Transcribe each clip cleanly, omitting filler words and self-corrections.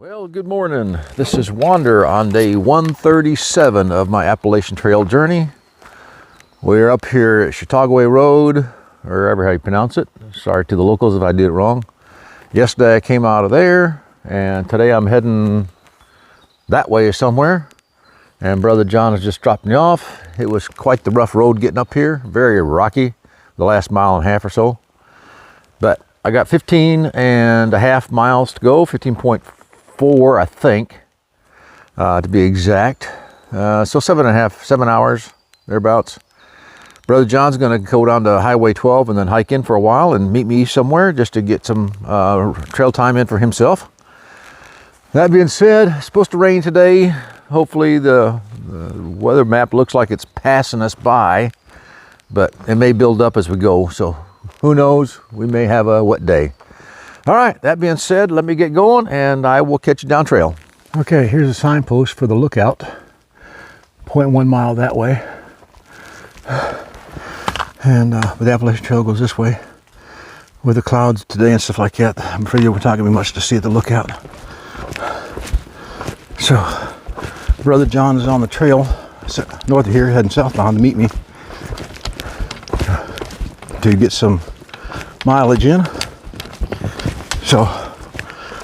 Well, good morning. This is Wander on day 137 of my Appalachian Trail journey. We're up here at Chautauqua Road, or however how you pronounce it. Sorry to the locals if I did it wrong. Yesterday I came out of there, and today I'm heading that way somewhere. And Brother John has just dropped me off. It was quite the rough road getting up here, very rocky, the last mile and a half or so. But I got 15.5 miles to go, 15.4 I think, to be exact. So 7 hours, thereabouts. Brother John's gonna go down to Highway 12 and then hike in for a while and meet me somewhere just to get some trail time in for himself. That being said, it's supposed to rain today. Hopefully the weather map looks like it's passing us by, but it may build up as we go, so who knows, we may have a wet day. All right, that being said, let me get going and I will catch you down trail. Okay, here's a signpost for the lookout. 0.1 mile that way. And the Appalachian Trail goes this way. With the clouds today and stuff like that, I'm afraid we're not going to be much to see at the lookout. So, Brother John is on the trail north of here, heading southbound to meet me to get some mileage in. So,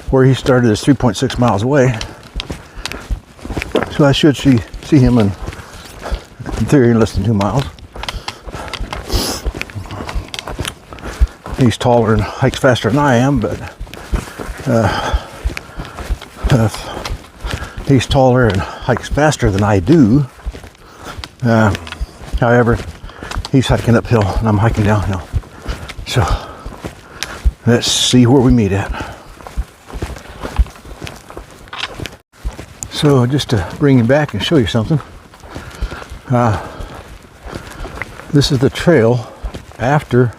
where he started is 3.6 miles away. So I should see him in theory in less than 2 miles. He's taller and hikes faster than I am, but he's taller and hikes faster than I do. However, he's hiking uphill and I'm hiking downhill. So let's see where we meet at. So just to bring you back and show you something. This is the trail after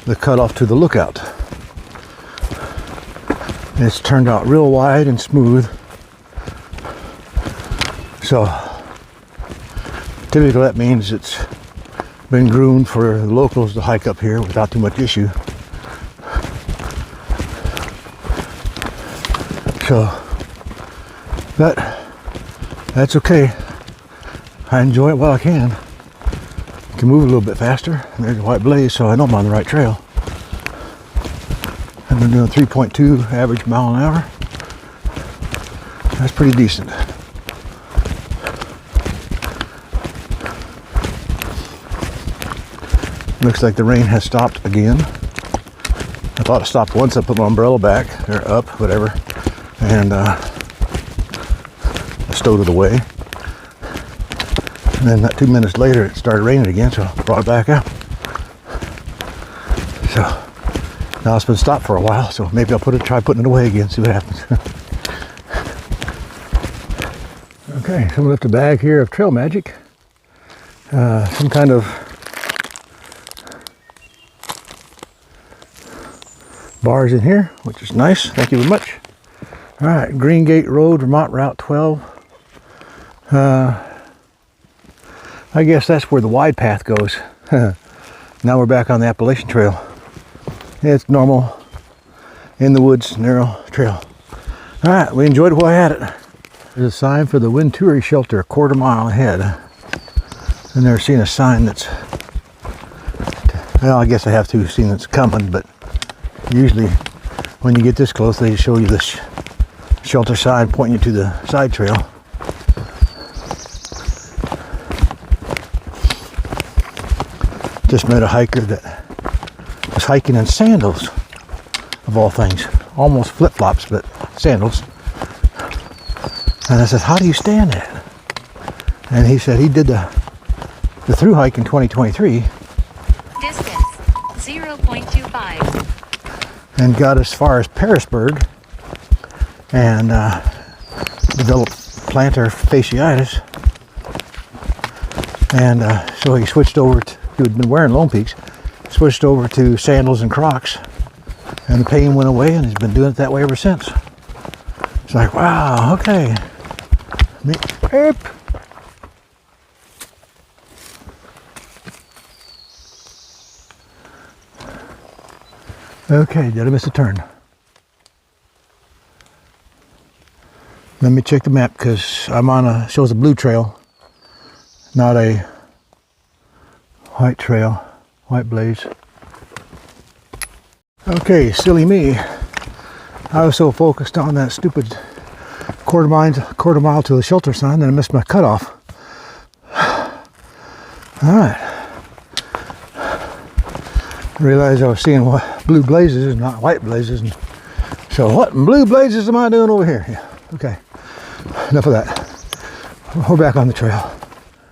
the cutoff to the lookout. It's turned out real wide and smooth. So typically that means it's been groomed for the locals to hike up here without too much issue. So that's okay. I enjoy it while I can. Can move a little bit faster. There's a white blaze, so I know I'm on the right trail. And I'm doing 3.2 average mile an hour. That's pretty decent. Looks like the rain has stopped again. I thought it stopped once. I put my umbrella back, or up, whatever, and I stowed it away. And then not 2 minutes later, it started raining again, so I brought it back out. So now it's been stopped for a while, so maybe I'll try putting it away again, see what happens. Okay, someone left a bag here of trail magic. Some kind of bars in here, which is nice. Thank you very much. All right, Green Gate Road, Vermont Route 12. I guess that's where the wide path goes. Now we're back on the Appalachian Trail. It's normal, in the woods, narrow trail. All right, we enjoyed it while I had it. There's a sign for the Winturi shelter, a 1/4 mile ahead. I've never seen a sign that's, well, I guess I have to have seen it's coming, but usually when you get this close, they show you this shelter sign pointing you to the side trail. Just met a hiker that was hiking in sandals, of all things. Almost flip-flops, but sandals. And I said, how do you stand that? And he said he did the thru hike in 2023. Distance 0.25. And got as far as Parisburg and developed plantar fasciitis. And so he switched over to, he had been wearing Lone Peaks, switched over to sandals and Crocs, and the pain went away, and he's been doing it that way ever since. It's like, wow, okay. Okay, did I miss a turn? Let me check the map because I'm on a, shows a blue trail, not a white trail, white blaze. Okay, silly me. I was so focused on that stupid quarter mile to the shelter sign that I missed my cutoff. All right. I realized I was seeing blue blazes and not white blazes. And so what in blue blazes am I doing over here? Yeah, okay. Enough of that. We're back on the trail.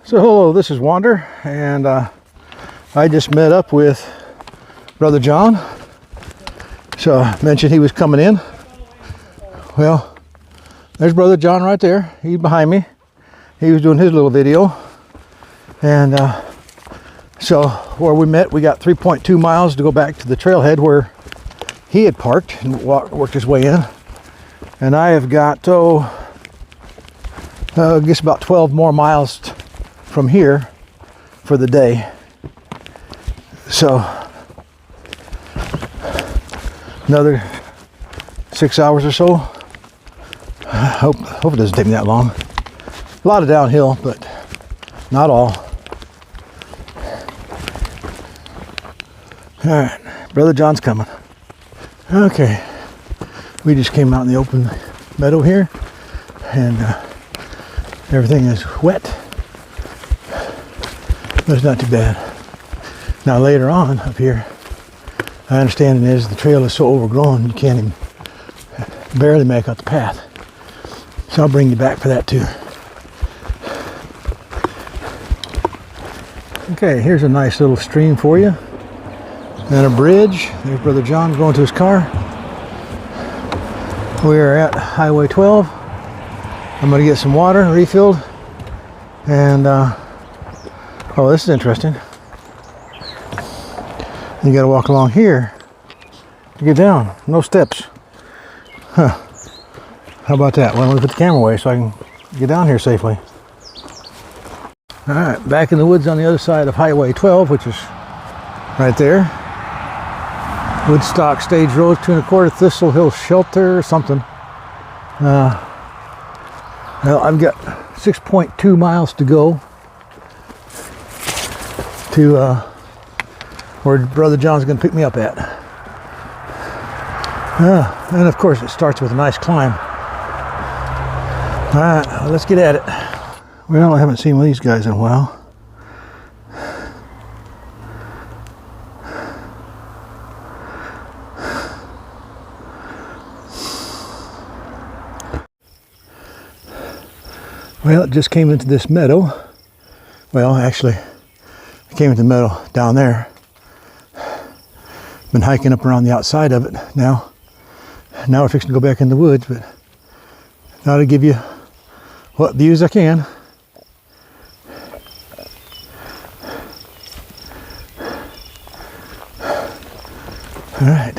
So hello, this is Wander, and I just met up with Brother John. So I mentioned he was coming in. Well, there's Brother John right there. He's behind me. He was doing his little video. And so where we met, we got 3.2 miles to go back to the trailhead where he had parked and worked his way in. And I have got, I guess about 12 more miles from here for the day. So another 6 hours or so. Hope it doesn't take me that long. A lot of downhill, but not all. All right, Brother John's coming. Okay, we just came out in the open meadow here, and everything is wet, but it's not too bad. Now later on up here, I understand it is the trail is so overgrown you can't even barely make out the path. So I'll bring you back for that too. Okay, here's a nice little stream for you. And a bridge. There's Brother John going to his car. We are at Highway 12. I'm going to get some water refilled. And, oh, this is interesting. You got to walk along here to get down. No steps. Huh. How about that? Well, let me put the camera away so I can get down here safely. All right, back in the woods on the other side of Highway 12, which is right there. Woodstock Stage Road, 2 1/4, Thistle Hill Shelter, or something. Well, I've got 6.2 miles to go to where Brother John's going to pick me up at. And of course, it starts with a nice climb. All right, well, let's get at it. Well, I haven't seen one of these guys in a while. Well, it just came into this meadow. Well, actually, I came into the meadow down there. Been hiking up around the outside of it now. Now we're fixing to go back in the woods, but now to give you what views I can. All right,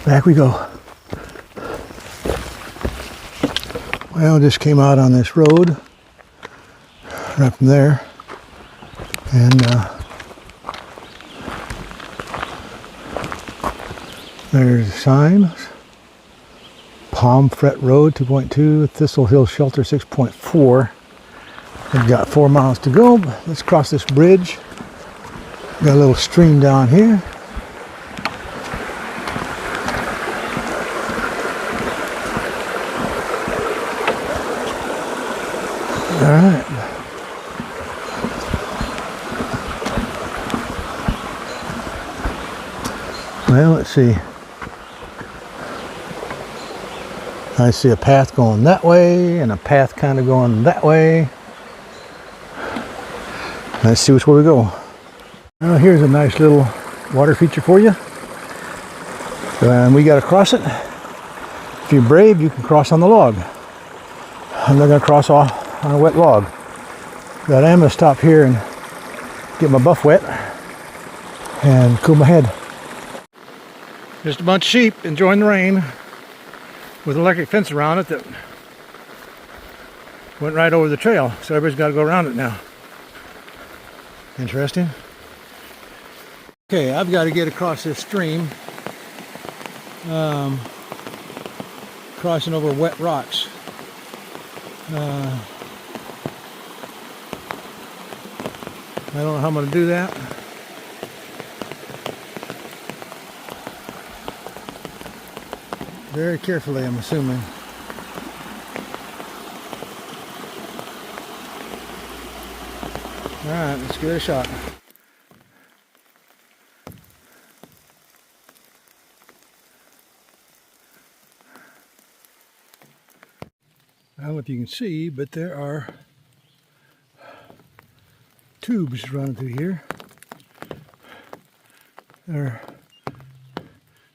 back we go. Well, just came out on this road right from there, and there's signs. Palm Fret Road 2.2, Thistle Hill Shelter 6.4. We've got 4 miles to go. Let's cross this bridge. Got a little stream down here. All right. Well, let's see. I see a path going that way and a path kind of going that way. Let's see which way we go. Well, here's a nice little water feature for you. And we got to cross it. If you're brave, you can cross on the log. I'm not going to cross off on a wet log. But I am going to stop here and get my buff wet and cool my head. Just a bunch of sheep enjoying the rain with an electric fence around it that went right over the trail. So everybody's got to go around it now. Interesting. Okay, I've got to get across this stream. crossing over wet rocks. I don't know how I'm going to do that. Very carefully, I'm assuming. Alright, let's give it a shot. I don't know if you can see, but there are tubes running through here.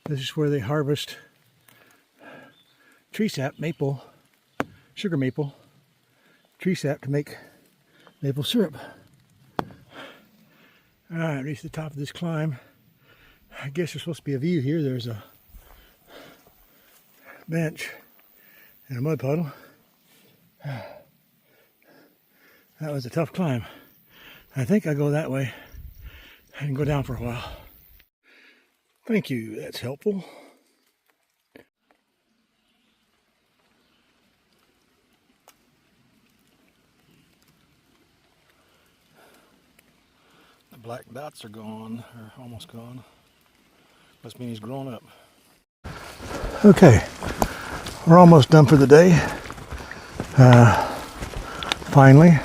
This is where they harvest tree sap, maple, sugar maple, tree sap to make maple syrup. Alright, reached the top of this climb. I guess there's supposed to be a view here. There's a bench and a mud puddle. That was a tough climb. I think I'll go that way and go down for a while. Thank you, that's helpful. The black dots are gone, or almost gone. Must mean he's grown up. Okay, we're almost done for the day. Finally,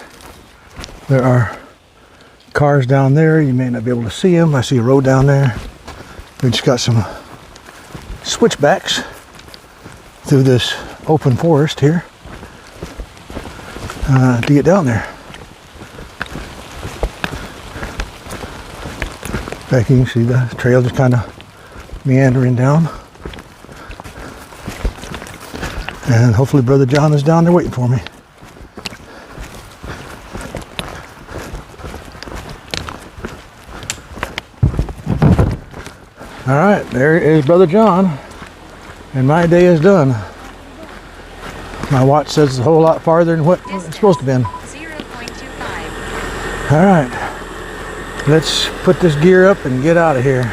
there are cars down there. You may not be able to see them. I see a road down there. We just got some switchbacks through this open forest here to get down there. Back you can see the trail just kind of meandering down. And hopefully Brother John is down there waiting for me. All right, there is Brother John, and my day is done. My watch says it's a whole lot farther than what it's supposed to be. 0.25. All right, let's put this gear up and get out of here.